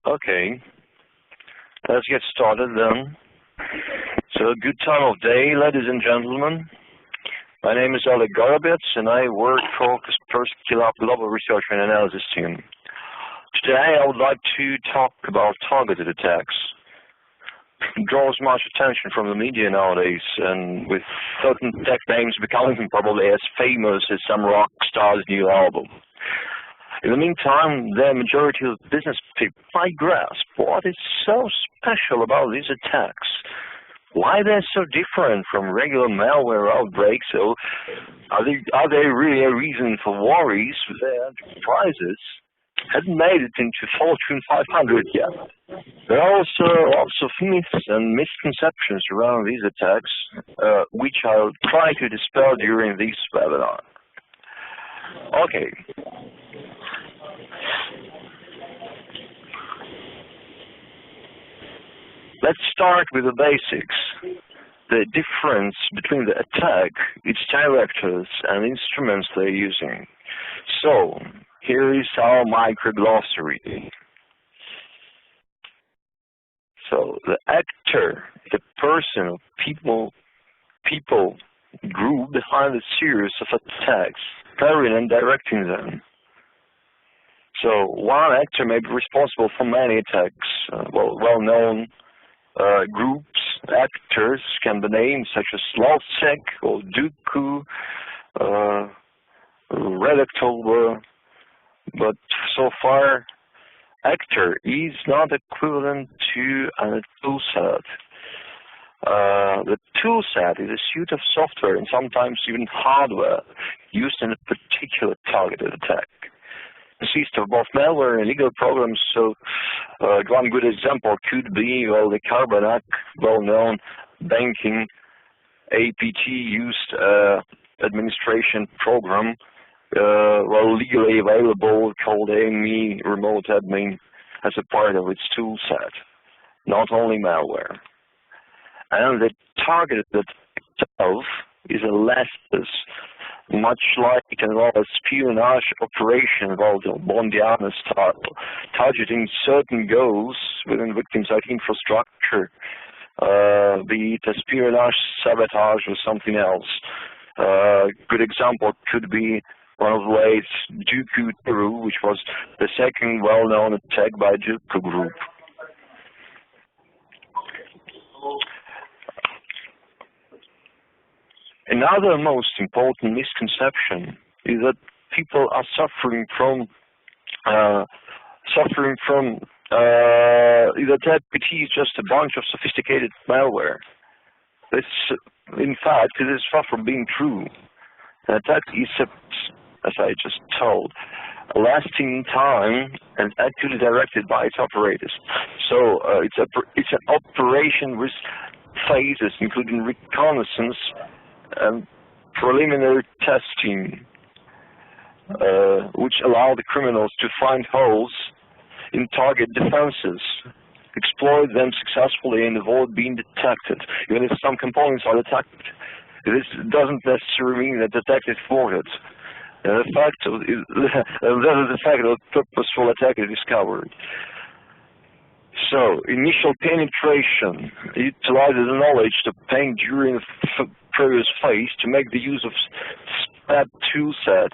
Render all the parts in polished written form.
Okay, let's get started then. So, good time of day, ladies and gentlemen. My name is Oleg Gorobets, and I work for Kaspersky Global Research and Analysis team. Today, I would like to talk about targeted attacks. It draws much attention from the media nowadays, and with certain tech names becoming probably as famous as some rock star's new album. In the meantime, the majority of business people might grasp what is so special about these attacks, why they're so different from regular malware outbreaks. So, are they really a reason for worries with their enterprises? Hadn't made it into Fortune 500 yet. There are also lots of myths and misconceptions around these attacks, which I'll try to dispel during this webinar. Okay. Let's start with the basics. The difference between the attack, its directors, and instruments they're using. So, here is our micro-glossary. So, the actor, the person or people group behind a series of attacks, carrying and directing them. So, one actor may be responsible for many attacks, well-known groups, actors can be named such as Slovsek or Duku, Red October, but so far, actor is not equivalent to a toolset. The toolset is a suite of software and sometimes even hardware used in a particular targeted attack. Consists of both malware and illegal programs. So one good example could be, the Carbonac, well-known banking APT-used administration program, legally available, called AME Remote Admin as a part of its tool set, not only malware. And the targeted itself is a less much like an espionage operation involved in Bondiana style, targeting certain goals within victims' IT infrastructure, be it espionage, sabotage, or something else. Good example could be one of the late Duku Teru, which was the second well-known attack by Duku Group. Another most important misconception is that people are suffering from that APT is just a bunch of sophisticated malware. This, in fact, it is far from being true. The attack is, as I just told, lasting time and actually directed by its operators. So it's an operation with phases, including reconnaissance and preliminary testing, which allow the criminals to find holes in target defenses, exploit them successfully, and avoid being detected. Even if some components are detected, this doesn't necessarily mean that the attack is thwarted. The fact of the purposeful attack is discovered. So, initial penetration utilizes the knowledge obtained during the previous phase to make the use of SPAD toolset,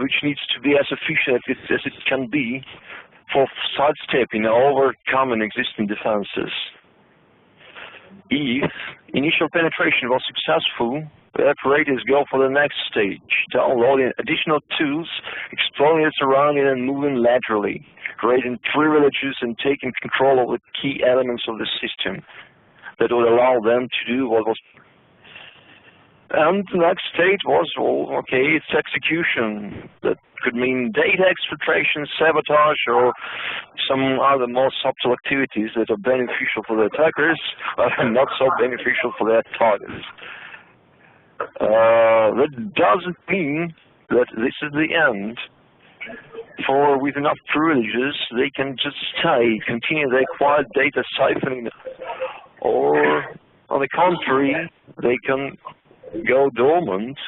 which needs to be as efficient as it can be for sidestepping and overcoming existing defenses. If initial penetration was successful, the operators go for the next stage, downloading additional tools, exploring the surrounding and moving laterally, creating privileges and taking control of the key elements of the system that would allow them to do what was. And the next stage was, it's execution. That could mean data exfiltration, sabotage, or some other more subtle activities that are beneficial for the attackers, but not so beneficial for their targets. That doesn't mean that this is the end. For with enough privileges, they can just continue their quiet data siphoning, or on the contrary, they can go dormant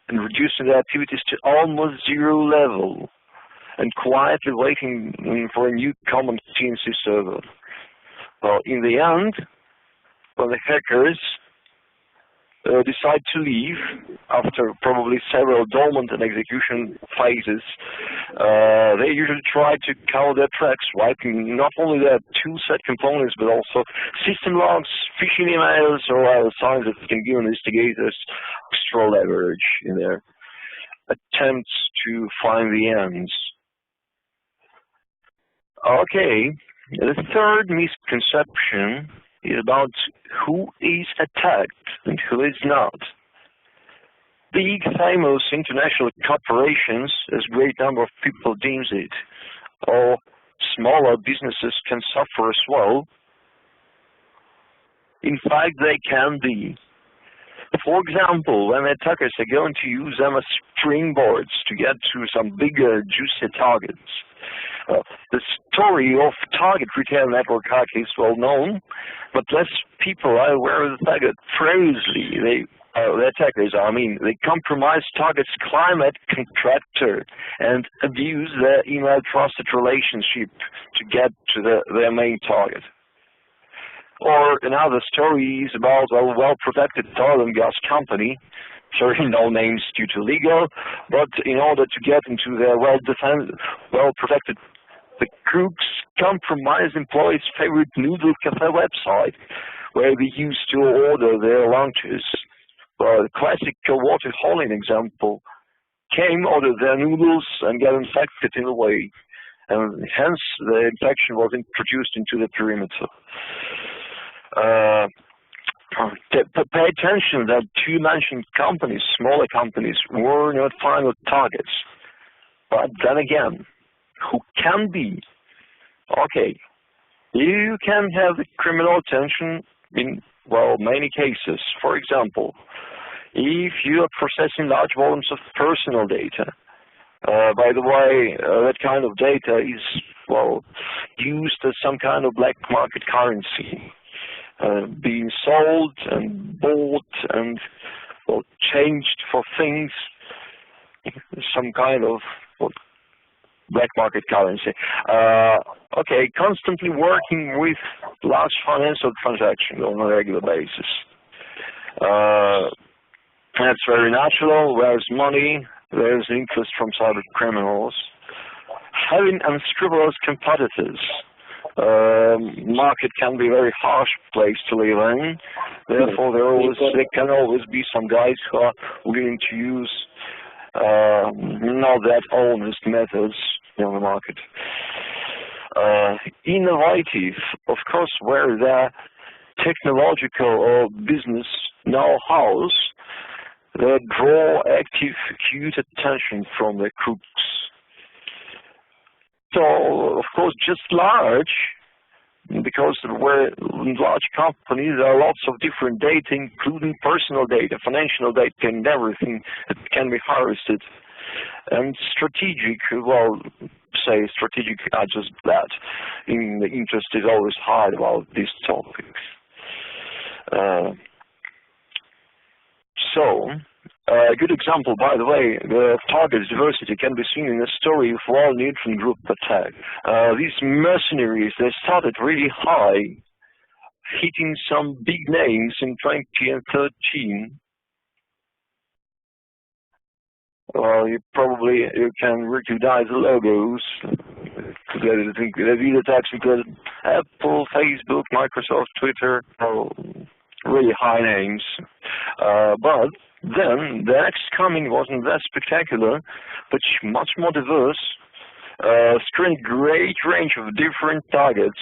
and reducing their activities to almost zero level. and quietly waiting for a new common CNC server. Well, in the end, when the hackers decide to leave after probably several dormant and execution phases, they usually try to cover their tracks, wiping not only their toolset components but also system logs, phishing emails, or other signs that can give investigators extra leverage in their attempts to find the ends. Okay, the third misconception is about who is attacked and who is not. Big, famous international corporations, as a great number of people deems it, or smaller businesses can suffer as well. In fact, they can be. For example, when attackers are going to use them as springboards to get to some bigger, juicy targets. The story of target retail network hack is well known, but less people are aware of the fact that previously the attackers, they compromise target's climate contractor and abuse their email trusted relationship to get to their main target. Or another story is about a well-protected oil and gas company. Sorry, no names due to legal, but in order to get into their well-protected, the crooks compromise employees' favorite noodle cafe website, where they used to order their lunches. Well, the classic water hauling example came, ordered their noodles, and got infected in a way, and hence the infection was introduced into the perimeter. Pay attention that two mentioned companies, smaller companies, were not final targets. But then again, who can be? Okay, you can have the criminal attention in, well, many cases. For example, if you are processing large volumes of personal data, by the way, that kind of data is, well, used as some kind of black market currency. Being sold and bought and, well, changed for things, some kind of, well, black market currency. Okay, constantly working with large financial transactions on a regular basis. That's very natural. Where's money? There's interest from cyber criminals. Having unscrupulous competitors. Market can be a very harsh place to live in. Therefore, there can always be some guys who are willing to use not that honest methods in the market. Innovative, of course, where the technological or business know-hows that draw active, acute attention from the crooks. So, of course, just large, because we're large companies, there are lots of different data, including personal data, financial data, and everything that can be harvested. And strategic, well, say strategic, just that. The interest is always high about these topics. A good example, by the way, the target diversity can be seen in the story of Wall Neutron Group attack. These mercenaries, they started really high, hitting some big names in 2013. You can recognize the logos. These attacks include Apple, Facebook, Microsoft, Twitter, really high names. But then the next coming wasn't that spectacular, but much more diverse, screening great range of different targets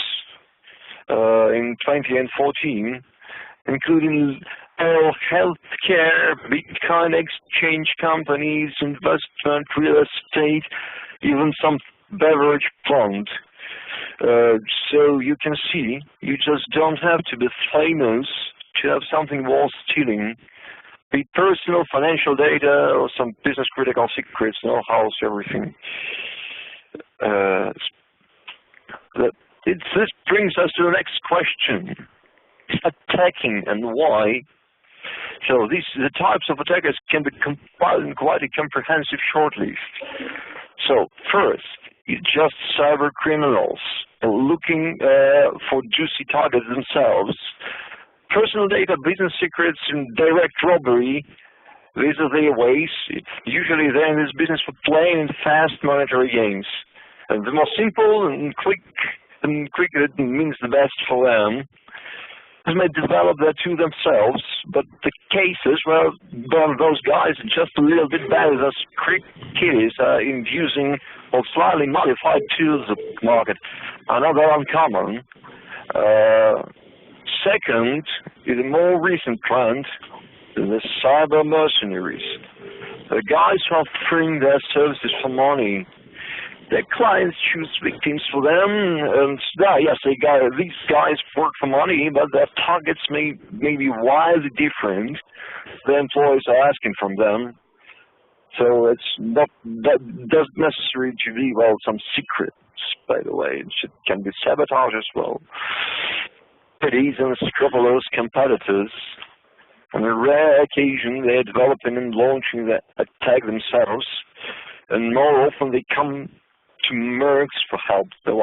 in 2014, including healthcare, Bitcoin exchange companies, investment, real estate, even some beverage plant. So you can see, you just don't have to be famous to have something worth stealing. Be personal, financial data, or some business critical secrets, know-hows, everything. This brings us to the next question. Attacking and why? So the types of attackers can be compiled in quite a comprehensive short list. So first, is just cyber criminals looking for juicy targets themselves. Personal data, business secrets, and direct robbery, these are their ways. Usually they're in this business for plain and fast monetary gains. And the more simple and quick it means the best for them. They may develop that to themselves, but the cases, well, those guys are just a little bit better than script kiddies in using slightly modified tools of the market. Another uncommon. Second is a more recent trend, the cyber mercenaries. The guys who are offering their services for money. Their clients choose victims for them, and yes, these guys work for money, but their targets may be wildly different. The employees are asking from them, so it's not that doesn't necessarily to be some secrets. By the way, it can be sabotage as well. Petty and scrupulous competitors. On a rare occasion, they're developing and launching the attack themselves, and more often they come to mercs for help, the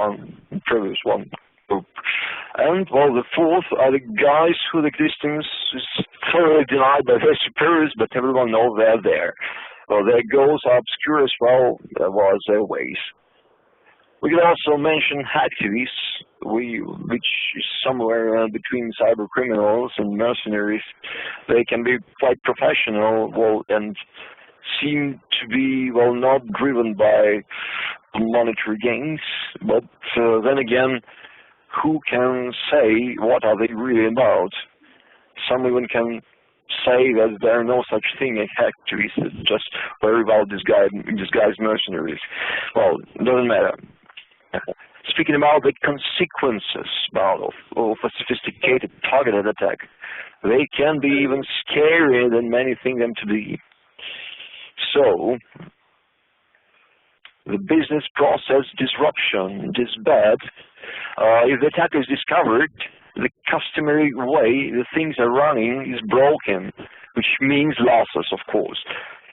previous one. And, the fourth are the guys whose existence is thoroughly denied by their superiors, but everyone knows they're there. Their goals are obscure as well as their ways. We can also mention hacktivists, which is somewhere between cyber criminals and mercenaries. They can be quite professional, and seem to be, not driven by monetary gains, but then again, who can say what are they really about? Some even can say that there are no such thing as hacktivists, it's just very well disguised mercenaries. Well, it doesn't matter. Speaking about the consequences of a sophisticated targeted attack, they can be even scarier than many think them to be. So, the business process disruption is bad. If the attack is discovered, the customary way the things are running is broken, which means losses, of course.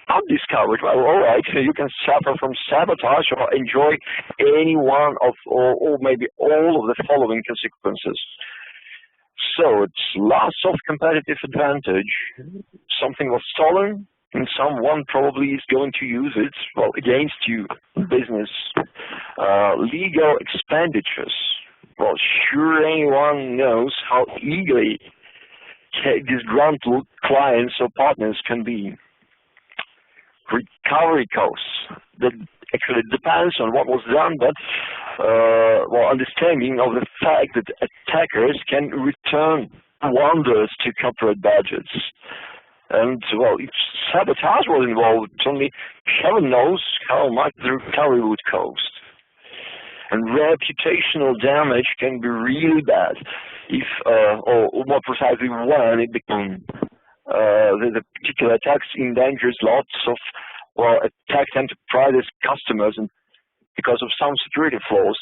Undiscovered, well, all right, you can suffer from sabotage or enjoy any one of, or maybe all of the following consequences. So, it's loss of competitive advantage. Something was stolen, and someone probably is going to use it, against you in business. Legal expenditures. Well, sure anyone knows how eagerly disgruntled clients or partners can be. Recovery costs. That actually depends on what was done, but understanding of the fact that attackers can return wonders to corporate budgets. And, if sabotage was involved, only heaven knows how much the recovery would cost. And reputational damage can be really bad if, or more precisely when it becomes, the particular attacks endangers lots of, attacked enterprises customers and because of some security flaws.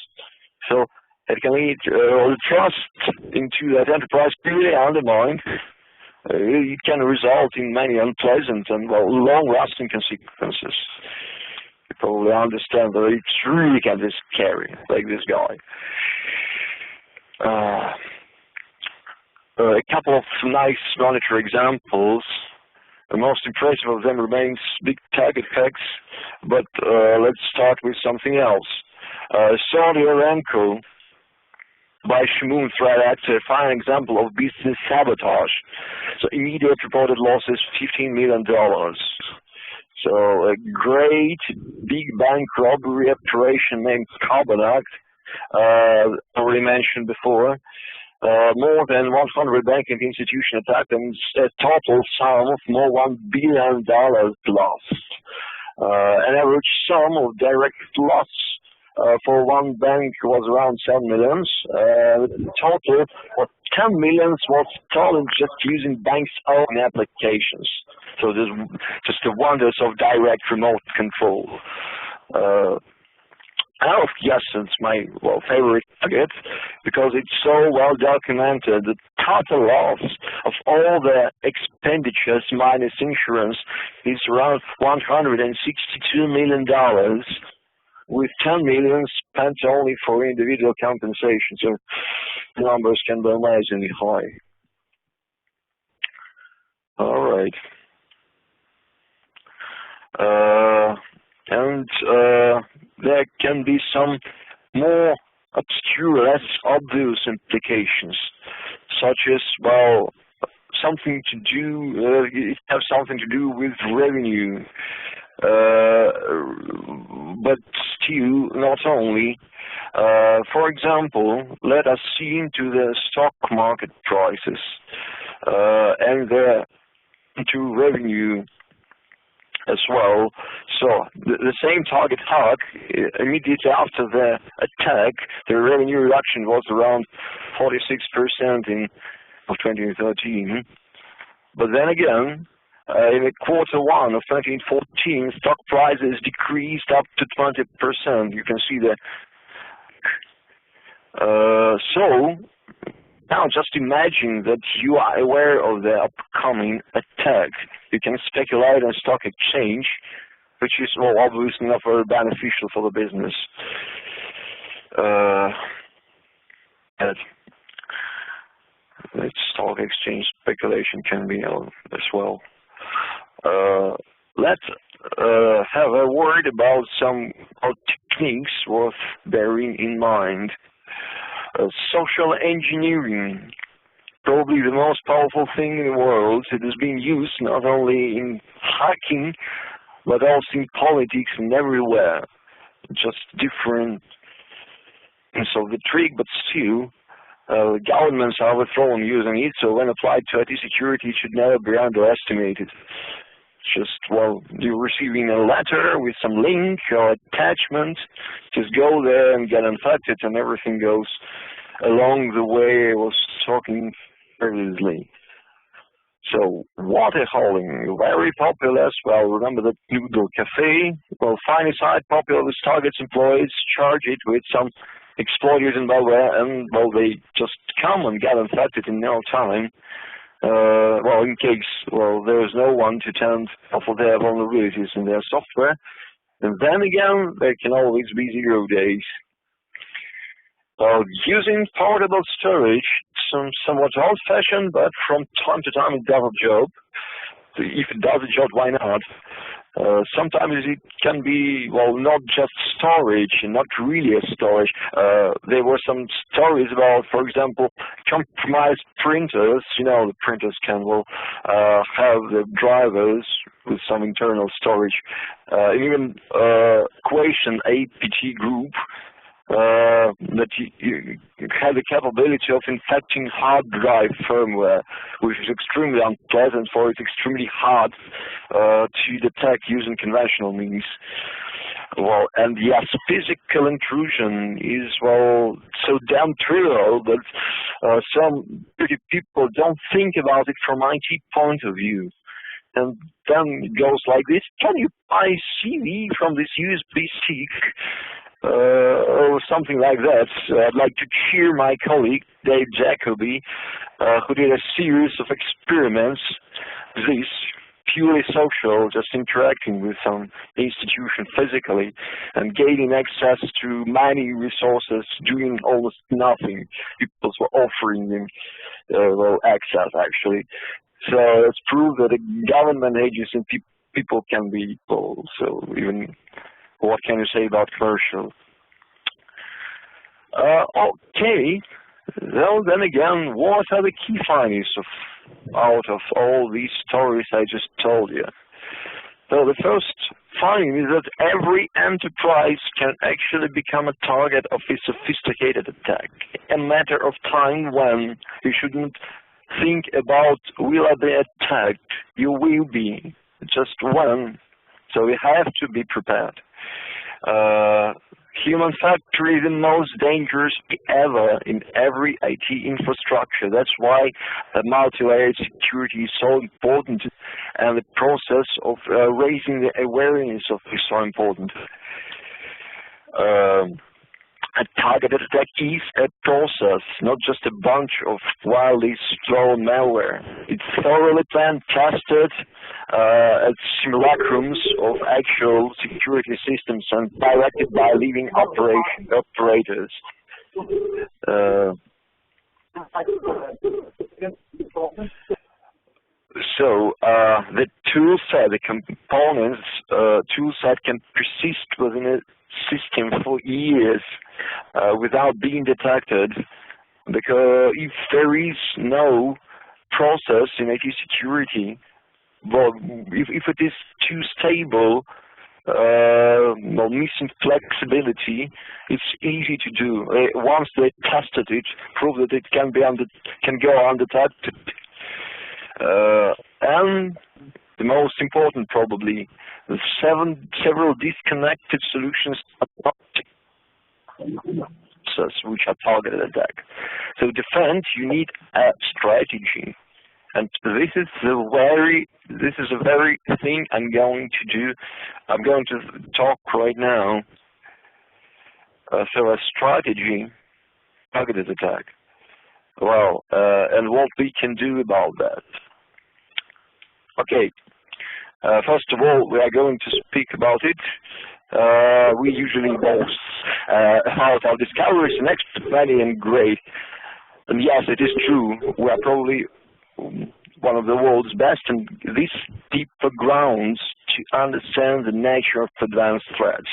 So it can lead the trust into that enterprise really undermined. It can result in many unpleasant and long-lasting consequences. You probably understand that it really can be scary, like this guy. A couple of nice monetary examples. The most impressive of them remains big target hacks, but let's start with something else. Saudi Aramco by Shimoon threat actor, a fine example of business sabotage. So immediate reported losses, $15 million. So a great big bank robbery operation named Carbon Act, already mentioned before. More than 100 banking institutions attacked and a total sum of more $1 billion lost. An average sum of direct loss for one bank was around 7 million. The total of 10 million was stolen just using banks' own applications. So there's just the wonders of direct remote control. Yes, it's my favorite target because it's so well documented. The total loss of all the expenditures minus insurance is around $162 million. with 10 million spent only for individual compensation, so the numbers can be amazingly high. All right. There can be some more obscure, less obvious implications, such as, well, something to do, it has something to do with revenue, but still not only. For example, let us see into the stock market prices and into revenue as well. So the same target hack, immediately after the attack, the revenue reduction was around 46% in 2013. But then again, in the Q1 of 2014, stock prices decreased up to 20%. You can see that. So now just imagine that you are aware of the upcoming attack. You can speculate on stock exchange, which is, well, obviously not very beneficial for the business. Stock exchange speculation can be as well. Let's have a word about some techniques worth bearing in mind. Social engineering, probably the most powerful thing in the world. It is being used not only in hacking, but also in politics and everywhere. Just different. And so the trick, but still, governments are overthrown using it, so when applied to IT security, it should never be underestimated. Just, well, you're receiving a letter with some link or attachment, just go there and get infected, and everything goes along the way I was talking previously. So, water hauling, very popular as well. Remember that Noodle Cafe? Well, finally site popular with targets employees, charge it with some exploiters and malware, and, well, they just come and get infected in no time. Well, in case, well, there is no one to tend for their vulnerabilities in their software. And then again, there can always be 0 days. Using portable storage, somewhat old-fashioned, but from time to time it does a job. If it does a job, why not? Sometimes it can be, well, not just storage, not really a storage. There were some stories about, for example, compromised printers. You know, the printers can, well, have the drivers with some internal storage. Even Equation APT group that you have the capability of infecting hard drive firmware, which is extremely unpleasant, for it's extremely hard to detect using conventional means. Well, and yes, physical intrusion is, well, so damn trivial that some people don't think about it from IT point of view. And then it goes like this: can you buy CD from this USB stick? Or something like that. I'd like to cheer my colleague, Dave Jacoby, who did a series of experiments, this purely social, just interacting with some institution physically and gaining access to many resources, doing almost nothing. People were offering them well, access, actually. So it's proved that a government agency and people can be equal. So even what can you say about commercial? Okay, well, then again, what are the key findings out of all these stories I just told you? So the first finding is that every enterprise can actually become a target of a sophisticated attack. A matter of time when you shouldn't think about will I be attacked. You will be, just when. So you have to be prepared. Human factor is the most dangerous ever in every IT infrastructure. That's why multilayer security is so important, and the process of raising the awareness of it is so important. A targeted attack is a process, not just a bunch of wildly thrown malware. It's thoroughly planned, tested at simulacrums of actual security systems and directed by living operators. So the toolset, the components, toolset can persist within a system for years without being detected, because if there is no process in IT security, well, if it is too stable, well, missing flexibility, it's easy to do. Once they tested it, prove that it can go undetected. And the most important, probably, several disconnected solutions which are targeted attack. So defend, you need a strategy, and this is the very thing I'm going to do. I'm going to talk right now. So a strategy, targeted attack. Well, and what we can do about that. Okay. First of all, we are going to speak about it. We usually boast about our discoveries and expert value and great. And yes, it is true. We are probably one of the world's best in these deeper grounds to understand the nature of advanced threats.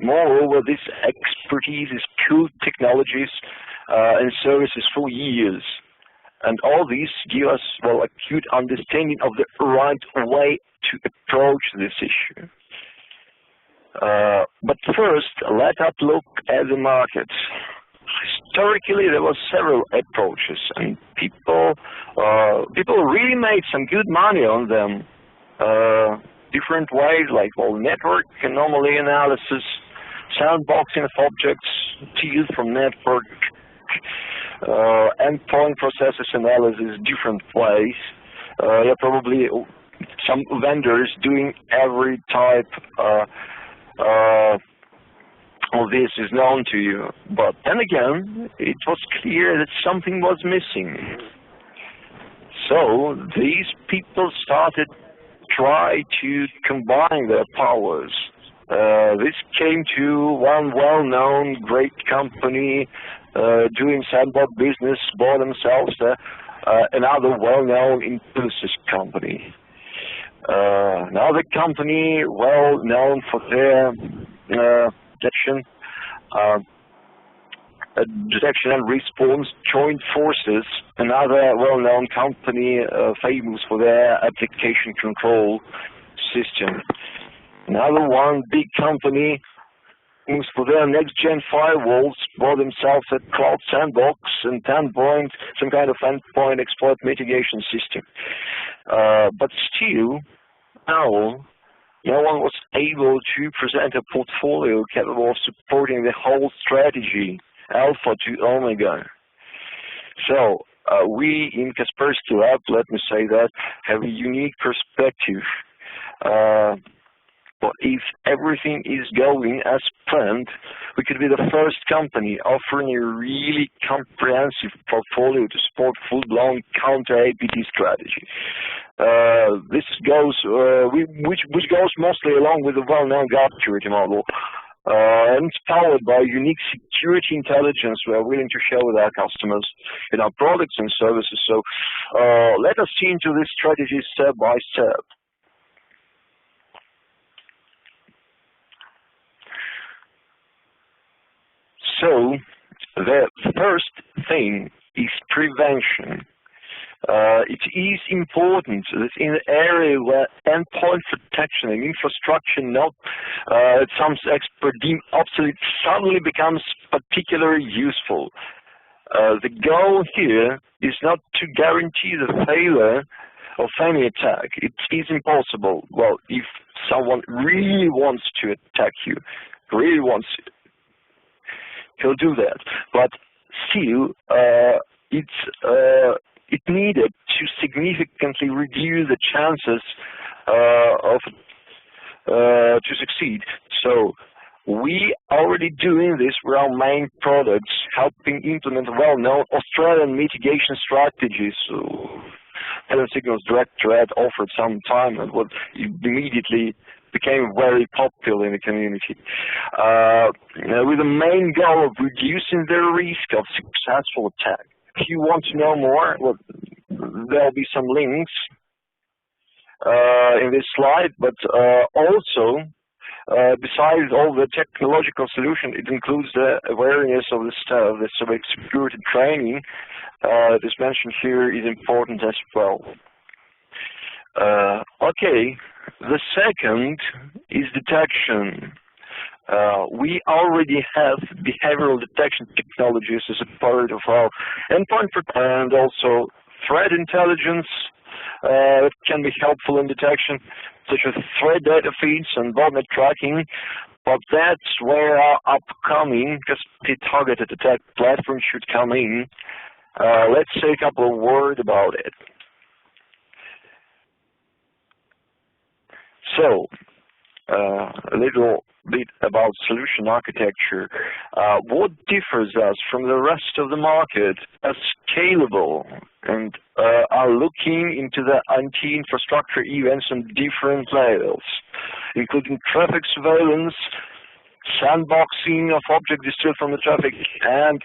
Moreover, this expertise is cooled technologies and services for years. And all these give us, well, a acute understanding of the right way to approach this issue. But first, let us look at the market. Historically, there were several approaches, and people really made some good money on them. Different ways, like, well, network anomaly analysis, sandboxing of objects, steal from network, endpoint processes analysis, different ways. Yeah, probably some vendors doing every type of this is known to you. But then again, it was clear that something was missing. So these people started try to combine their powers. This came to one well-known great company doing sandbox business by themselves, another well-known Infosys company. Another company well-known for their detection and response, joined forces. Another well-known company famous for their application control system. Another one, big company, famous for their next-gen firewalls, bought themselves a cloud sandbox and endpoint, some kind of endpoint exploit mitigation system. But still, no one was able to present a portfolio capable of supporting the whole strategy, alpha to omega. So we in Kaspersky Lab, let me say that, have a unique perspective. But if everything is going as planned, we could be the first company offering a really comprehensive portfolio to support full-blown counter-APT strategy. This goes, which goes mostly along with the well-known guard security model. And it's powered by unique security intelligence we are willing to share with our customers in our products and services. So let us see into this strategy step by step. So the first thing is prevention. It is important that in the area where endpoint protection and infrastructure not some experts deem obsolete suddenly becomes particularly useful. The goal here is not to guarantee the failure of any attack. It is impossible. Well, if someone really wants to attack you, really wants it, he'll do that. But still, it needed to significantly reduce the chances to succeed. So We already doing this with our main products, helping implement well-known Australian mitigation strategies. So, Signal's direct threat offered some time and what immediately became very popular in the community, with the main goal of reducing the risk of successful attack. If you want to know more, well, there'll be some links in this slide, but also, besides all the technological solution, it includes the awareness of the stuff. The civic security training that is mentioned here is important as well. Okay, the second is detection. We already have behavioral detection technologies as a part of our endpoint and also threat intelligence that can be helpful in detection, such as threat data feeds and botnet tracking. But that's where our upcoming targeted attack platform should come in. Let's say a couple of words about it. So, a little bit about solution architecture. What differs us from the rest of the market as scalable and are looking into the anti-infrastructure events on different levels, including traffic surveillance, sandboxing of objects distilled from the traffic, and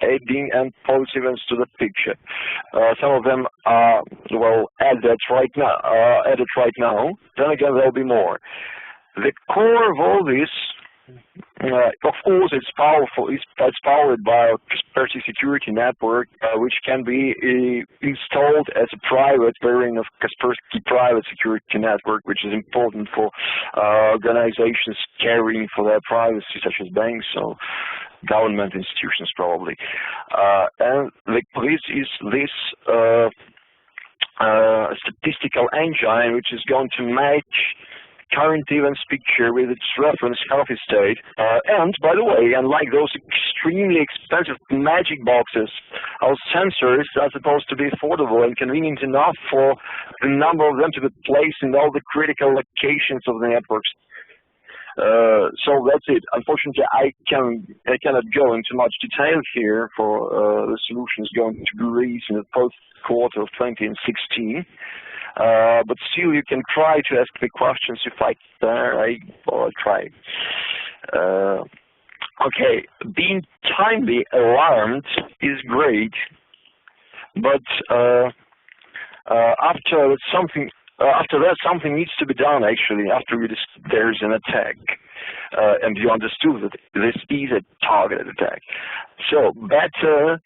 adding and policy events to the picture. Some of them are added right now. Then again, there'll be more. The core of all this, of course, it's powerful. It's powered by our Kaspersky security network, which can be installed as a private variant of Kaspersky private security network, which is important for organizations caring for their privacy, such as banks or government institutions, probably. And this is statistical engine, which is going to match current events picture with its reference healthy state. And by the way, unlike those extremely expensive magic boxes, our sensors are supposed to be affordable and convenient enough for the number of them to be placed in all the critical locations of the networks. So that's it. Unfortunately, I cannot go into much detail here for the solutions going to be released in the first quarter of 2016. But still, you can try to ask me questions if I try. Okay, being timely alarmed is great, but after that, something needs to be done. Actually, after there's an attack, and you understood that this is a targeted attack, so better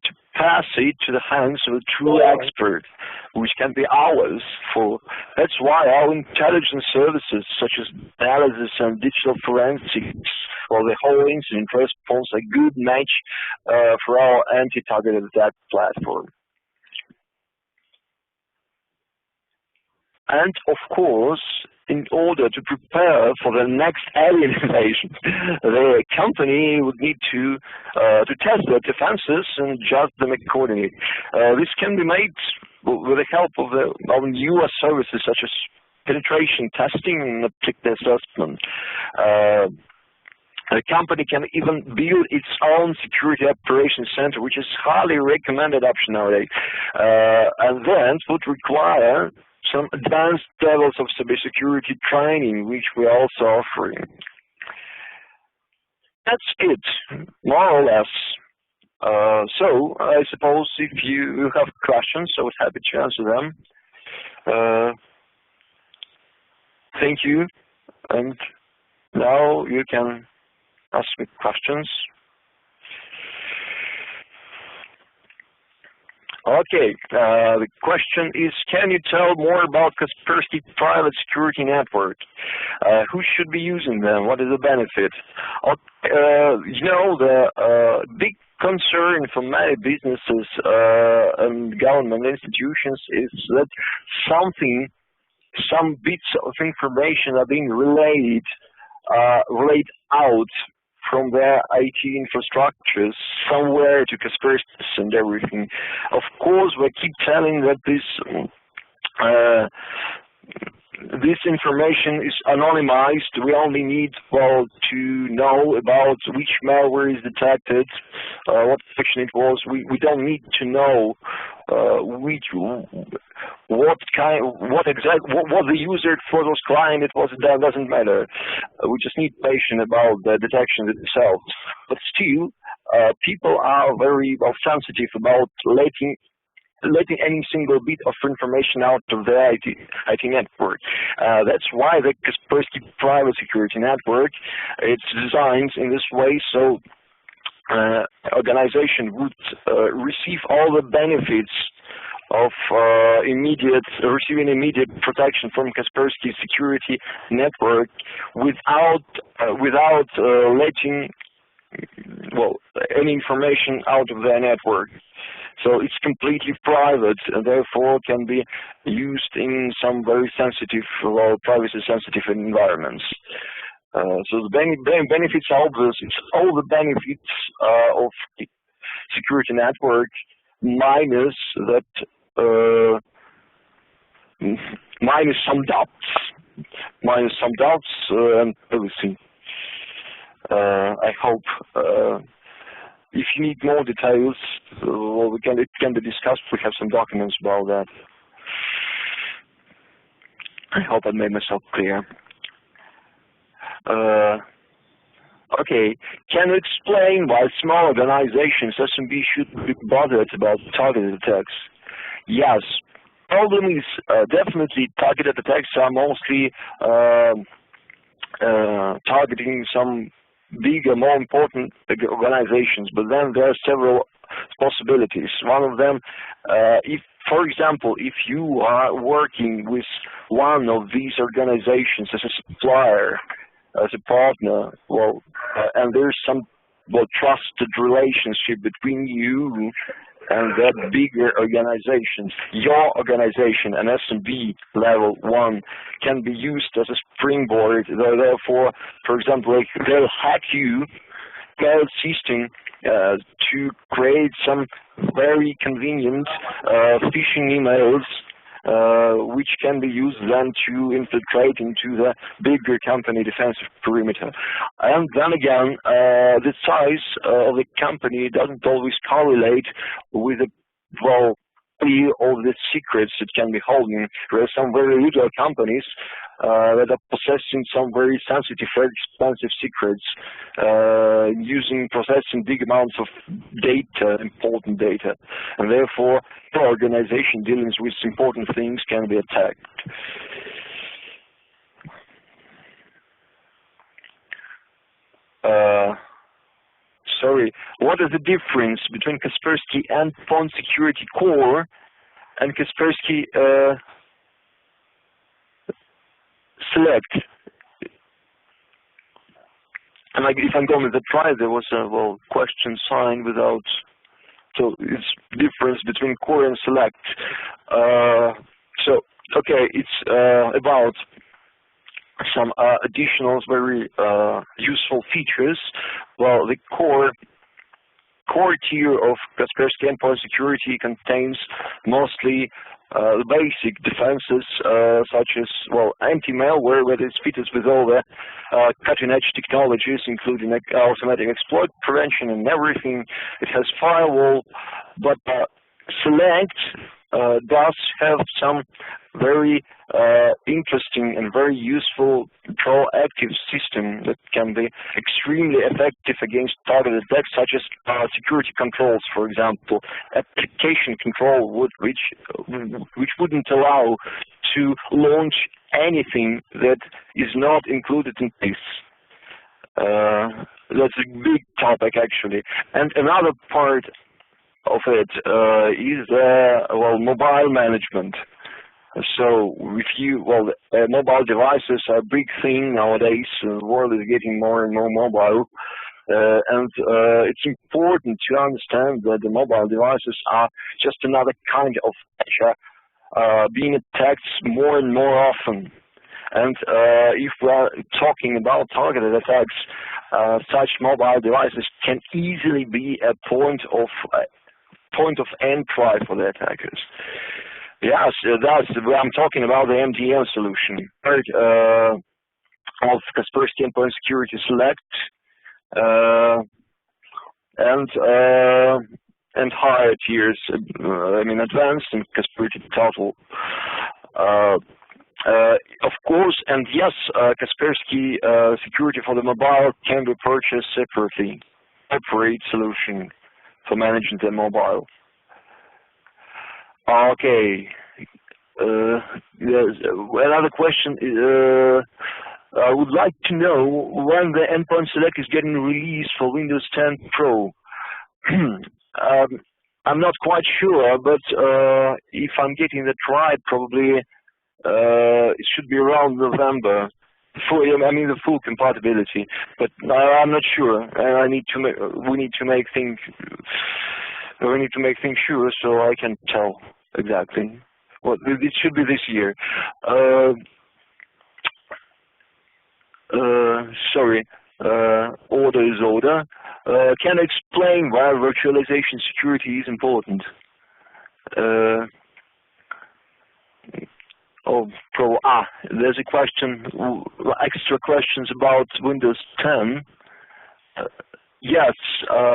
to pass it to the hands of a true expert, which can be hours for. That's why our intelligence services, such as analysis and digital forensics, or the whole incident response, a good match for our anti-targeted attack platform. And of course, in order to prepare for the next alien invasion, the company would need to test their defenses and adjust them accordingly. This can be made with the help of our newer services such as penetration testing and object assessment. The company can even build its own security operations center, which is highly recommended option nowadays, and then would require some advanced levels of cybersecurity training, which we are also offering. That's it, more or less. So I suppose if you have questions, I was happy to answer them. Thank you, and now you can ask me questions. Okay, the question is, can you tell more about Kaspersky private security network? Who should be using them? What is the benefit? The big concern for many businesses and government institutions is that some bits of information are being relayed out from their IT infrastructures somewhere to Kaspersky and everything. Of course, we keep telling that this this information is anonymized. We only need, well, to know about which malware is detected, what section it was. We don't need to know what the user for those client it was. That doesn't matter. We just need patience about the detection itself. But still, people are very sensitive about letting any single bit of information out of the IT network. That's why the Kaspersky private security network, it's designed in this way so organization would receive all the benefits of receiving immediate protection from Kaspersky security network without letting any information out of the network. So it's completely private, and therefore can be used in some very sensitive, privacy-sensitive environments. So the benefits are obvious. It's all the benefits of security network minus some doubts, and everything. I hope. If you need more details, it can be discussed. We have some documents about that. I hope I made myself clear. Okay, can you explain why small organizations, SMB, should be bothered about targeted attacks? Yes, problem is definitely targeted attacks are mostly targeting some bigger, more important organizations, but then there are several possibilities. One of them, for example, if you are working with one of these organizations as a supplier, as a partner, and there's some trusted relationship between you and that bigger organization, your organization, an SMB level 1, can be used as a springboard. Therefore, for example, they'll hack you, their system, to create some very convenient phishing emails, which can be used then to infiltrate into the bigger company defensive perimeter. And then again, the size of the company doesn't always correlate with the all the secrets it can be holding. There are some very little companies that are possessing some very sensitive, very expensive secrets, processing big amounts of data, important data, and therefore your organization dealing with important things can be attacked. Sorry, what is the difference between Kaspersky Endpoint Security Core and Kaspersky Select? And if I'm going with the try, there was a question sign without. So it's difference between Core and Select. It's about some additional very useful features. Well, the core tier of Kaspersky Endpoint Security contains mostly the basic defenses such as anti-malware, where it's fitted with all the cutting-edge technologies, including automatic exploit prevention and everything. It has firewall, but Select does have some very interesting and very useful proactive system that can be extremely effective against targeted attacks, such as security controls, for example, application control, which wouldn't allow to launch anything that is not included in this. That's a big topic, actually. And another part of it is mobile management. So mobile devices are a big thing nowadays. The world is getting more and more mobile, and it's important to understand that the mobile devices are just another kind of attacker, being attacked more and more often. And if we are talking about targeted attacks, such mobile devices can easily be a point of entry for the attackers. Yes, I'm talking about the MDM solution, right? Of Kaspersky Endpoint Security Select and higher tiers. Advanced and Kaspersky Total. Of course, and yes, Kaspersky Security for the mobile can be purchased separately, separate solution for managing the mobile. Okay. Yes, another question. I would like to know when the Endpoint Select is getting released for Windows 10 Pro. I'm not quite sure, but if I'm getting that right, probably it should be around November. The full compatibility, but I'm not sure. We need to make things sure, so I can tell exactly. Well, it should be this year. Sorry. Order is order. Can I explain why virtualization security is important? There's a question, extra questions about Windows 10. Yes,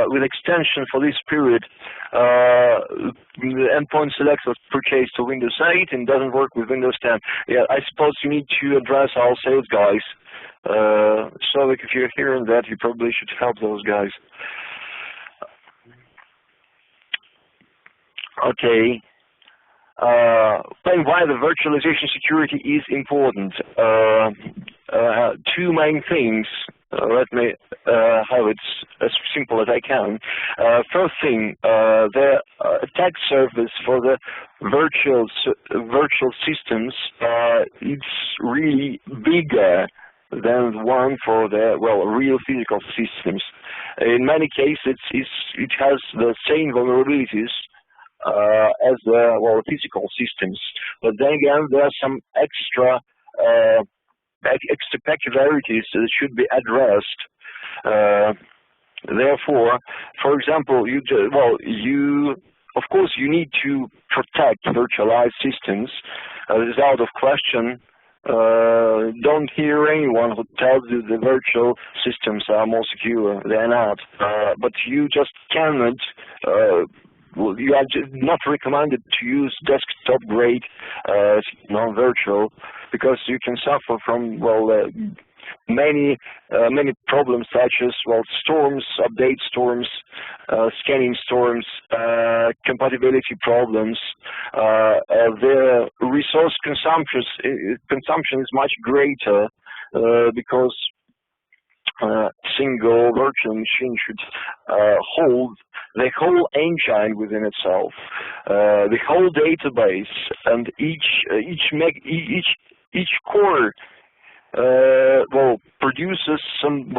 with extension for this period, the Endpoint Select was purchased for Windows 8 and doesn't work with Windows 10. Yeah, I suppose you need to address our sales guys. So if you're hearing that, you probably should help those guys. Okay. Why the virtualization security is important. Two main things. Let me have it as simple as I can. First thing, the attack surface for the virtual systems it's really bigger than the one for the real physical systems. In many cases, it has the same vulnerabilities as the physical systems, but then again there are some extra peculiarities that should be addressed. Therefore, for example, of course you need to protect virtualized systems. It is out of question. Don't hear anyone who tells you the virtual systems are more secure. They're not. But you just cannot. You are not recommended to use desktop-grade non-virtual because you can suffer from many problems such as storms, update storms, scanning storms, compatibility problems. The resource consumption is much greater because single virtual machine should hold the whole engine within itself, the whole database, and each core produces some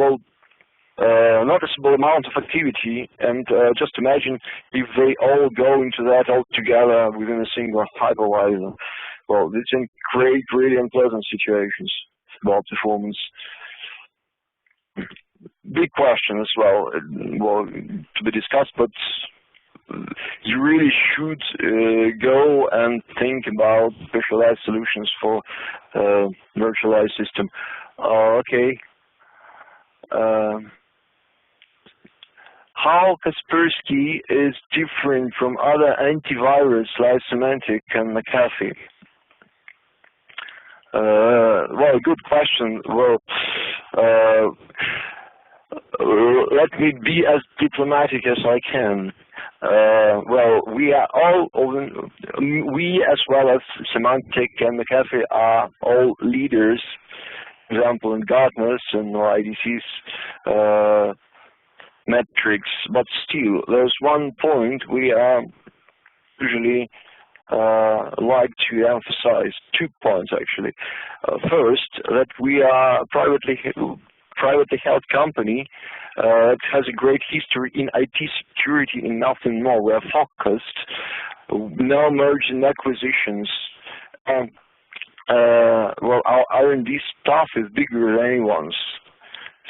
noticeable amount of activity. And just imagine if they all go into that all together within a single hypervisor. This can create really unpleasant situations about performance. Big question as well, to be discussed, but you really should go and think about virtualized solutions for virtualized system. Okay. How Kaspersky is different from other antivirus like Symantec and McAfee? Good question. Let me be as diplomatic as I can. We as well as Symantec and McAfee are all leaders, for example, in Gartner's and IDC's metrics. But still, there's one point we are usually like to emphasize. 2 points actually. First, that we are privately held company that has a great history in IT security and nothing more. We are focused, no mergers and acquisitions. Our R&D staff is bigger than anyone's.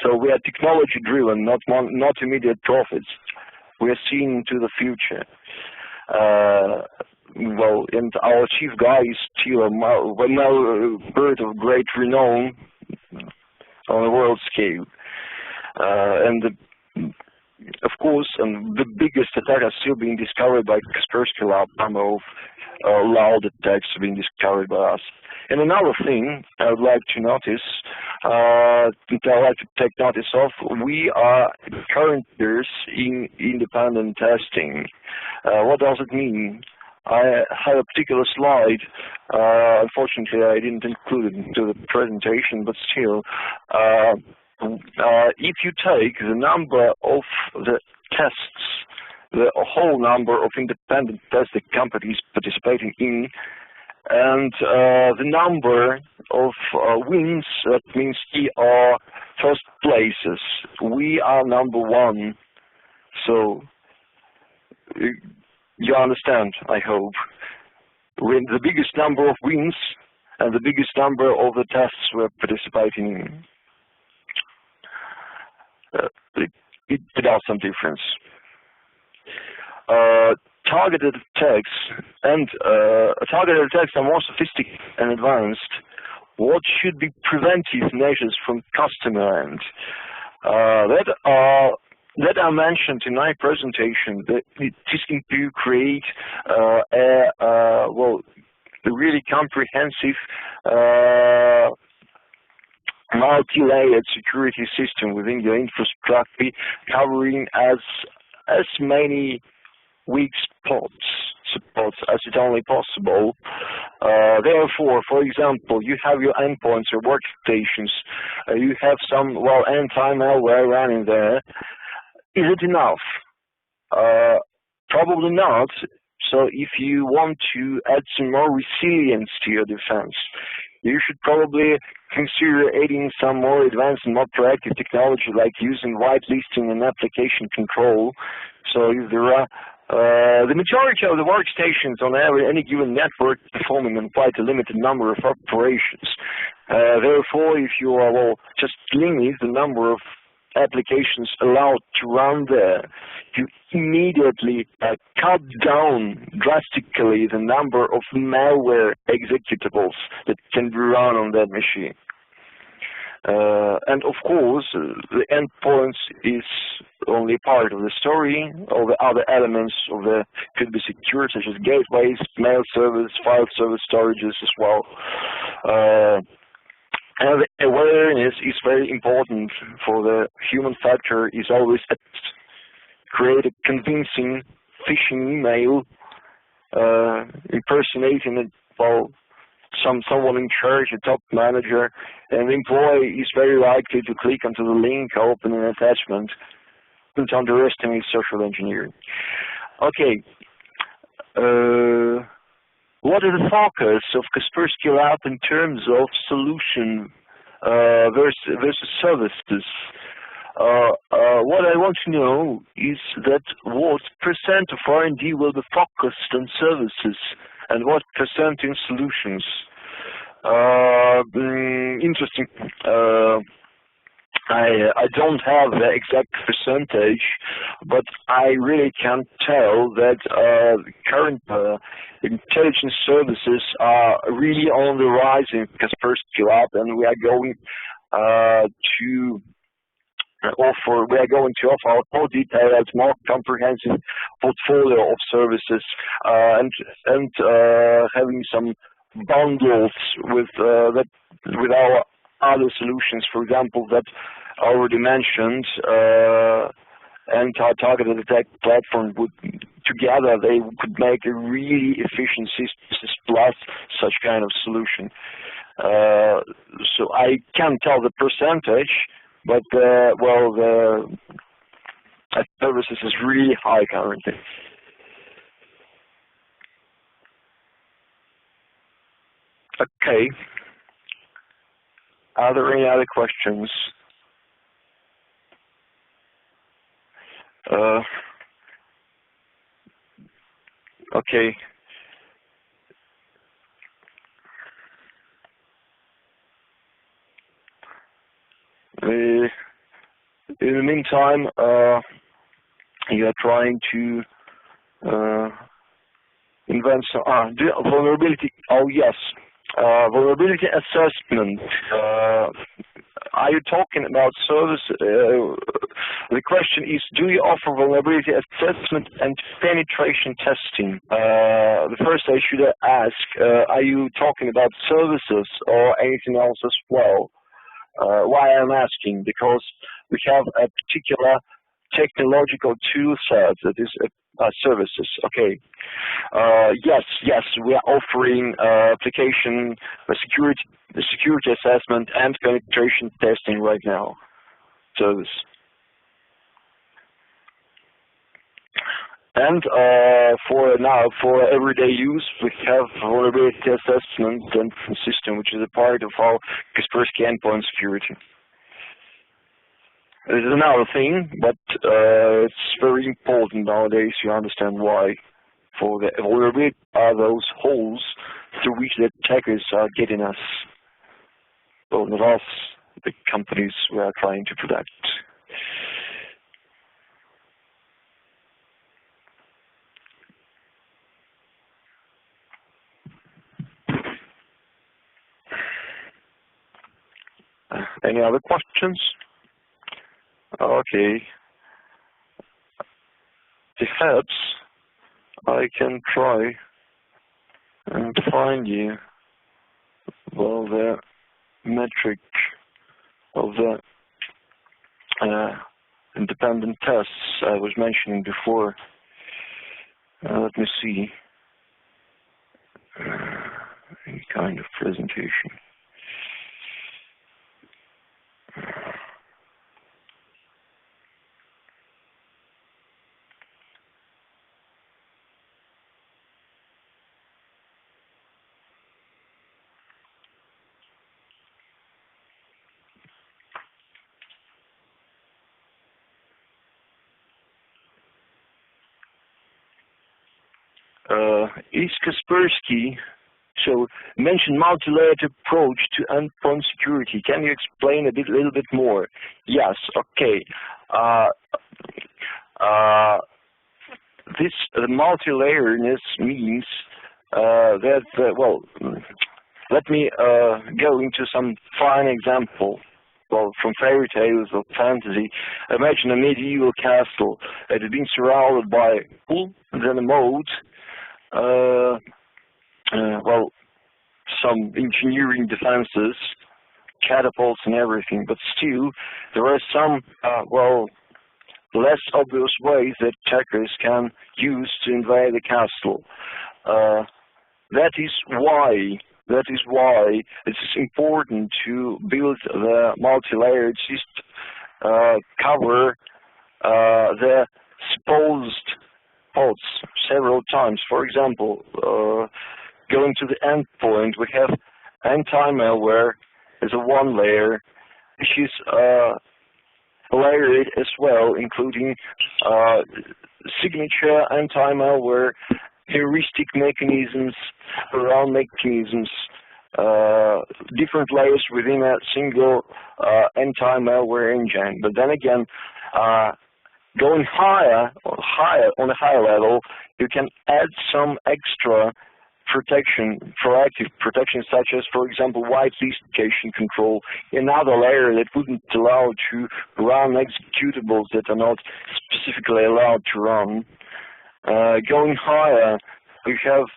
So we are technology driven, not immediate profits. We are seeing into the future. Well, and our chief guy is still a bird of great renown on a world scale. Of course, the biggest attack is still being discovered by Kaspersky lab, of loud attacks being discovered by us. And another thing I would like to notice, I'd like to take notice of, we are current leaders in independent testing. What does it mean? I had a particular slide. Unfortunately, I didn't include it into the presentation, but still, if you take the number of the tests, the whole number of independent testing companies participating in, and the number of wins, that means we are first places. We are number one. So you understand, I hope. When the biggest number of wins and the biggest number of the tests we're participating in. It does some difference. Targeted attacks are more sophisticated and advanced. What should be preventive measures from customer end? That I mentioned in my presentation. That it is to create a really comprehensive multi-layered security system within your infrastructure, covering as many weak spots as it only possible. Therefore, for example, you have your endpoints or workstations, you have some anti-malware running there. Is it enough? Probably not. So if you want to add some more resilience to your defense, you should probably consider adding some more advanced and more proactive technology, like using whitelisting and application control. So if there are the majority of the workstations on any given network performing on quite a limited number of operations. Therefore, if you are just limit the number of applications allowed to run there, you immediately cut down drastically the number of malware executables that can be run on that machine. And of course, the endpoints is only part of the story. All the other elements of the could be secured, such as gateways, mail servers, file server storages as well. And the awareness is very important for the human factor. Is always create a convincing phishing email, impersonating someone in charge, a top manager, and the employee is very likely to click onto the link, open an attachment. Don't underestimate social engineering. Okay. What is the focus of Kaspersky Lab in terms of solution versus services? What I want to know is that what percent of R&D will be focused on services and what percent in solutions? Interesting. I don't have the exact percentage, but I really can tell that current intelligence services are really on the rise in Kaspersky Lab, and we are going to offer our more detailed, more comprehensive portfolio of services, and having some bundles with our other solutions, for example, that I already mentioned, and our targeted attack platform together they could make a really efficient system plus such kind of solution. So I can't tell the percentage, but the services is really high currently. Okay. Are there any other questions? Okay. In the meantime, you are trying to invents the vulnerability. Oh yes, vulnerability assessment. Are you talking about service? The question is, do you offer vulnerability assessment and penetration testing? The first I should ask, are you talking about services or anything else as well? Why I'm asking? Because we have a particular technological tool set that is services. Okay. Yes, we are offering application security assessment and penetration testing right now. Service. And for everyday use, we have vulnerability assessment and system, which is a part of our Kaspersky endpoint security. This is another thing, but it's very important nowadays. You understand why. For the vulnerability are those holes through which the attackers are getting us. Well, not us, the companies we are trying to protect. Any other questions? Okay. Perhaps I can try and find you, well, the metric of the independent tests I was mentioning before. Let me see. Any kind of presentation. Is Kaspersky, so mentioned multi-layered approach to endpoint security. Can you explain a little bit more? Yes, okay. This multi-layerness means that, well, let me go into some fine example. Well, from fairy tales of fantasy, imagine a medieval castle that had been surrounded by a pool and then a moat. Well, some engineering defenses, catapults and everything, but still there are some, well, less obvious ways that attackers can use to invade the castle. That is why it is important to build the multi-layered system, cover the supposed pods several times. For example, going to the endpoint, we have anti-malware as a one layer, which is layered as well, including signature anti-malware, heuristic mechanisms, around mechanisms, different layers within a single anti-malware engine. But then again, going higher on a higher level, you can add some extra protection, proactive protection, such as, for example, whitelistation control, another layer that wouldn't allow to run executables that are not specifically allowed to run. Going higher, we have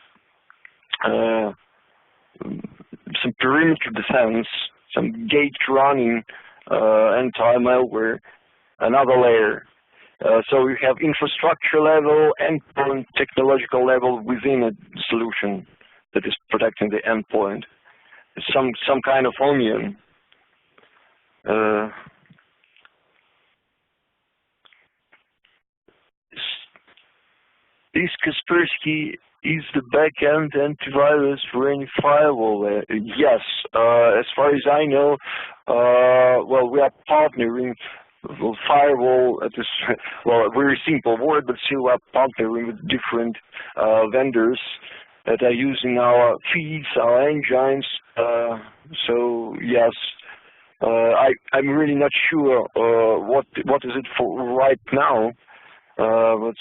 some perimeter defense, some gate running anti-malware, another layer. So we have infrastructure level, endpoint technological level within a solution that is protecting the endpoint. It's some kind of onion. Is Kaspersky is the backend antivirus for any firewall? Yes, as far as I know, well, we are partnering. Well, firewall, it is, well, a very simple word, but still we are partnering with different vendors that are using our feeds, our engines. So yes, I'm really not sure what is it for right now. But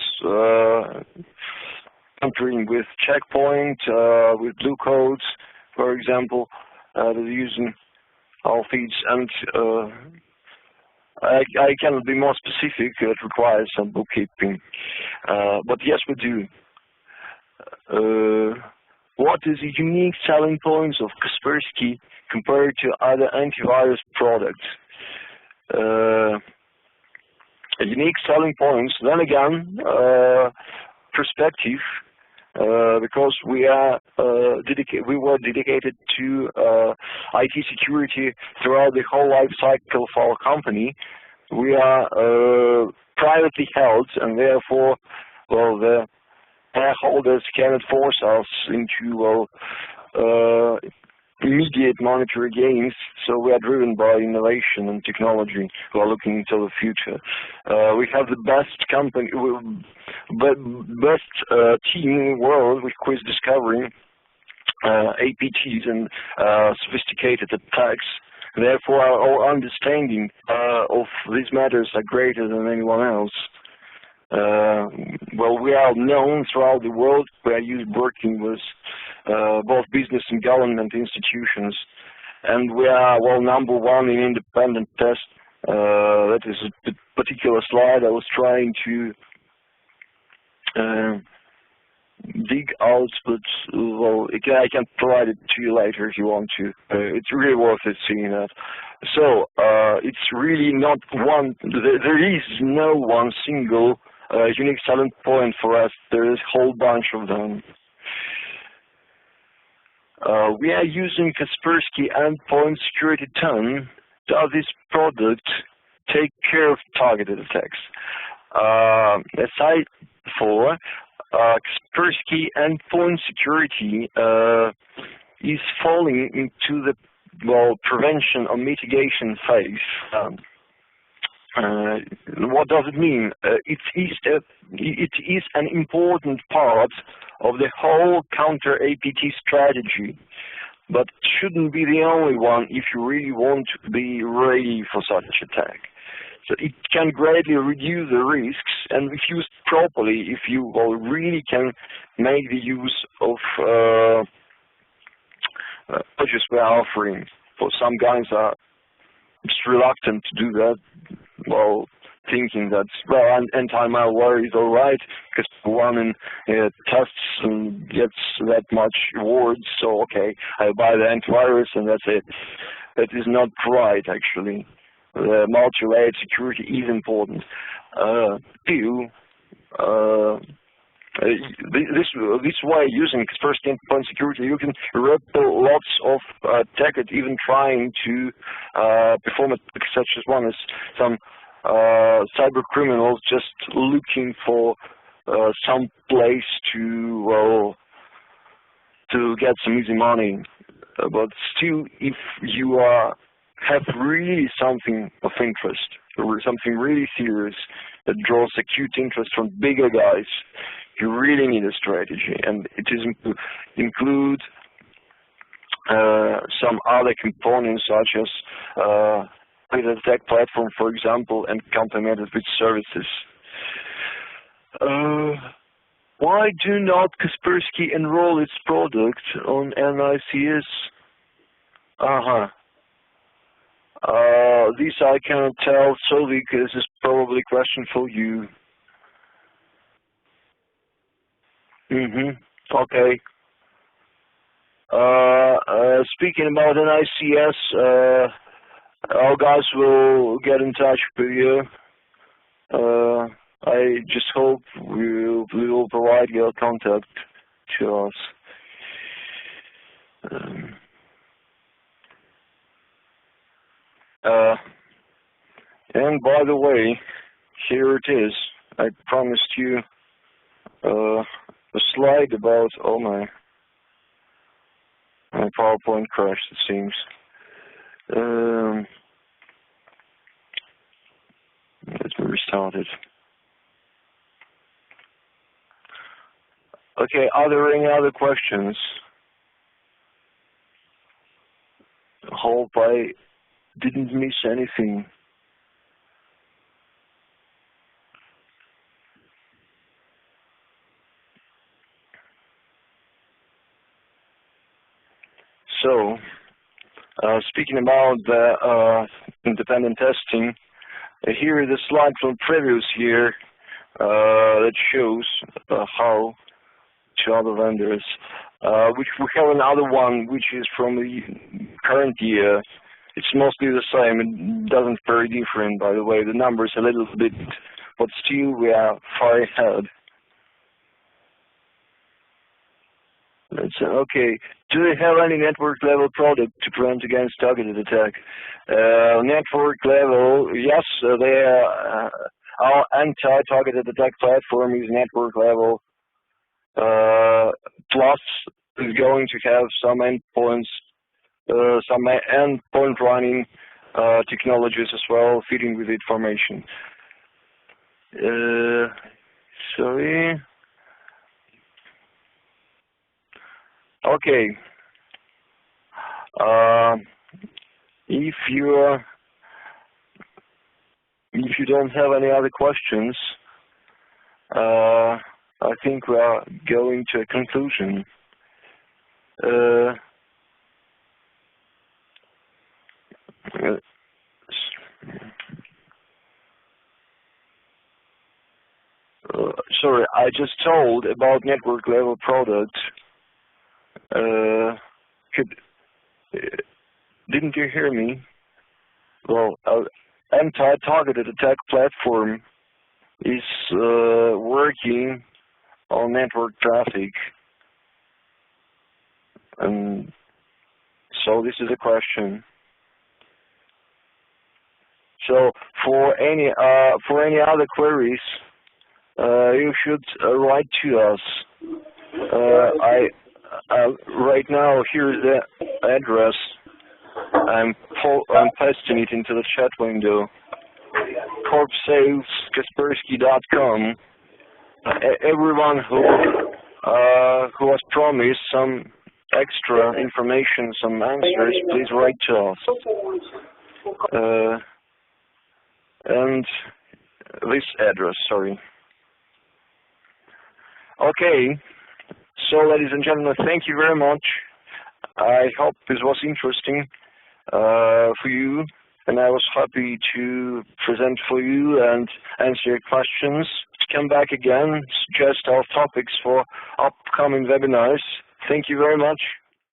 countering with checkpoint, with blue codes, for example, that are using our feeds. And I cannot be more specific. It requires some bookkeeping. But yes, we do. What is the unique selling points of Kaspersky compared to other antivirus products? Unique selling points, then again, perspective, because we were dedicated to IT security throughout the whole life cycle of our company. We are privately held, and therefore, well, the shareholders cannot force us into immediate monetary gains, so we are driven by innovation and technology. We are looking into the future. We have the best company, best team in the world with quiz discovery, APTs, and sophisticated attacks. Therefore, our understanding of these matters are greater than anyone else. Well, we are known throughout the world. We are used working with both business and government institutions, and we are, well, number one in independent tests. That is a particular slide I was trying to dig out, but well, I can provide it to you later if you want to. It's really worth it seeing that. So it's really not one. There is no one single unique selling point for us. There is a whole bunch of them. We are using Kaspersky Endpoint Security 10. Does this product take care of targeted attacks? Aside for Kaspersky Endpoint Security is falling into the prevention or mitigation phase. What does it mean? It is an important part of the whole counter-APT strategy, but shouldn't be the only one if you really want to be ready for such attack. So it can greatly reduce the risks, and if used properly, if you really can make the use of purchase we're offering. For some guys are just reluctant to do that, well, thinking that, well, anti-malware is all right because one in tests and gets that much rewards, so okay, I buy the antivirus and that's it. That is not right, actually. The multi-layered security is important. This way, using Kaspersky Endpoint Security, you can repel lots of attackers even trying to perform it, such as one as some cyber criminals just looking for some place to get some easy money. But still, if you have really something of interest, or something really serious that draws acute interest from bigger guys, you really need a strategy, and it is include some other components such as the attack platform, for example, and complemented with services. Why do not Kaspersky enroll its product on NICS? This I cannot tell, so this is probably a question for you. Okay. Speaking about NICS, our guys will get in touch with you. I just hope we will provide your contact to us. And by the way, here it is. I promised you a slide about, oh my PowerPoint crashed, it seems. Let me restart it. Okay, are there any other questions? Hope I didn't miss anything. So, speaking about the independent testing, here is a slide from previous year that shows how to other vendors. Which we have another one which is from the current year. It's mostly the same. It doesn't very different, by the way. The numbers a little bit, but still we are far ahead. Let's say, okay. Do they have any network level product to prevent against targeted attack? Network level, yes. Our anti-targeted attack platform is network level. Plus is going to have some endpoints, some endpoint running technologies as well, feeding with information. Sorry. Okay. If you don't have any other questions, I think we are going to a conclusion. Sorry, I just told about network level product. Didn't you hear me? Well, anti-targeted attack platform is working on network traffic, and so this is a question. So for any other queries, you should write to us. Right now here is the address. I'm pasting it into the chat window. Kaspersky.com. Everyone who was promised some extra information, some answers, please write to us. And this address, sorry. Okay. So, ladies and gentlemen, thank you very much. I hope this was interesting for you, and I was happy to present for you and answer your questions. Come back again, suggest our topics for upcoming webinars. Thank you very much.